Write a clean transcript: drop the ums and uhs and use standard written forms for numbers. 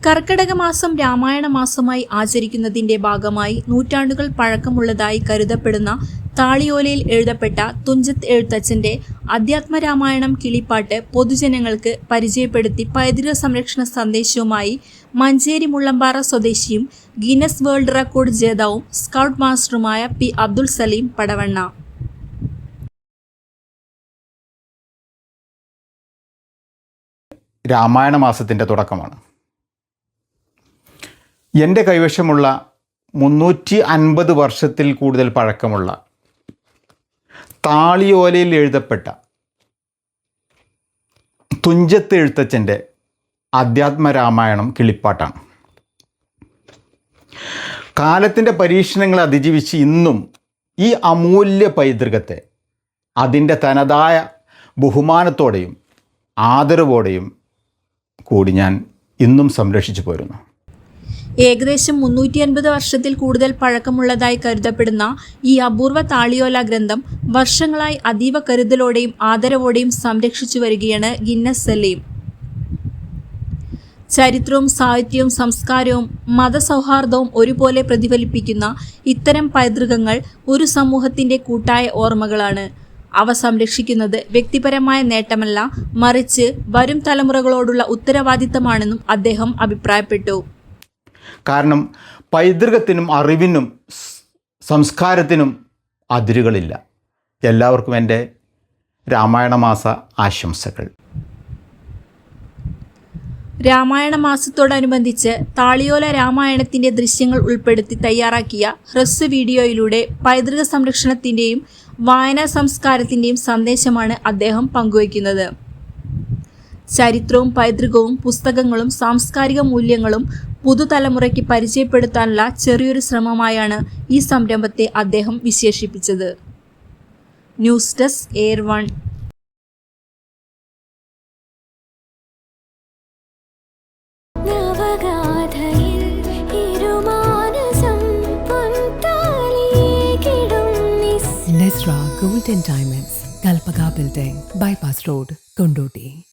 കർക്കിടക മാസം രാമായണ മാസമായി ആചരിക്കുന്നതിന്റെ ഭാഗമായി നൂറ്റാണ്ടുകൾ പഴക്കമുള്ളതായി കരുതപ്പെടുന്ന താളിയോലയിൽ എഴുതപ്പെട്ട തുഞ്ചത്ത് എഴുത്തച്ഛന്റെ അധ്യാത്മരാമായണം കിളിപ്പാട്ട് പൊതുജനങ്ങൾക്ക് പരിചയപ്പെടുത്തി പൈതൃക സംരക്ഷണ സന്ദേശവുമായി മഞ്ചേരി മുള്ളമ്പാറ സ്വദേശിയും ഗിന്നസ് വേൾഡ് റെക്കോർഡ് ജേതാവും സ്കൗട്ട് മാസ്റ്ററുമായ പി അബ്ദുൽ സലീം പടവണ്ണ. രാമായണ മാസത്തിൻ്റെ തുടക്കമാണ്. എൻ്റെ കൈവശമുള്ള 350 വർഷത്തിൽ കൂടുതൽ പഴക്കമുള്ള താളിയോലയിൽ എഴുതപ്പെട്ട തുഞ്ചത്ത് എഴുത്തച്ഛൻ്റെ അധ്യാത്മരാമായണം കിളിപ്പാട്ടാണ്. കാലത്തിൻ്റെ പരീക്ഷണങ്ങളെ അതിജീവിച്ച് ഇന്നും ഈ അമൂല്യ പൈതൃകത്തെ അതിൻ്റെ തനതായ ബഹുമാനത്തോടെയും ആദരവോടെയും കൂടി ഞാൻ ഇന്നും സംരക്ഷിച്ചു പോരുന്നു. ഏകദേശം 350 വർഷത്തിൽ കൂടുതൽ പഴക്കമുള്ളതായി കരുതപ്പെടുന്ന ഈ അപൂർവ താളിയോല ഗ്രന്ഥം വർഷങ്ങളായി അതീവ കരുതലോടെയും ആദരവോടെയും സംരക്ഷിച്ചു വരികയാണ് ഗിന്നസ് സലീം. ചരിത്രവും സാഹിത്യവും സംസ്കാരവും മതസൗഹാർദ്ദവും ഒരുപോലെ പ്രതിഫലിപ്പിക്കുന്ന ഇത്തരം പൈതൃകങ്ങൾ ഒരു സമൂഹത്തിൻ്റെ കൂട്ടായ ഓർമ്മകളാണ്. അവ സംരക്ഷിക്കുന്നത് വ്യക്തിപരമായ നേട്ടമല്ല, മറിച്ച് വരും തലമുറകളോടുള്ള ഉത്തരവാദിത്തമാണെന്നും അദ്ദേഹം അഭിപ്രായപ്പെട്ടു. കാരണം പൈതൃകത്തിനും അറിവിനും സംസ്കാരത്തിനും അതിരുകളില്ല. എല്ലാവർക്കും എൻ്റെ രാമായണ മാസ ആശംസകൾ. രാമായണ മാസത്തോടനുബന്ധിച്ച് താളിയോല രാമായണത്തിൻ്റെ ദൃശ്യങ്ങൾ ഉൾപ്പെടുത്തി തയ്യാറാക്കിയ ഹ്രസ്വ വീഡിയോയിലൂടെ പൈതൃക സംരക്ഷണത്തിൻ്റെയും വായനാ സംസ്കാരത്തിൻ്റെയും സന്ദേശമാണ് അദ്ദേഹം പങ്കുവയ്ക്കുന്നത്. ചരിത്രവും പൈതൃകവും പുസ്തകങ്ങളും സാംസ്കാരിക മൂല്യങ്ങളും പുതുതലമുറയ്ക്ക് പരിചയപ്പെടുത്താനുള്ള ചെറിയൊരു ശ്രമമായാണ് ഈ സംരംഭത്തെ അദ്ദേഹം വിശേഷിപ്പിച്ചത്. News desk air 1. Nesra Gold and Diamonds, Kalpaka Building, Bypass Road, Kondoti.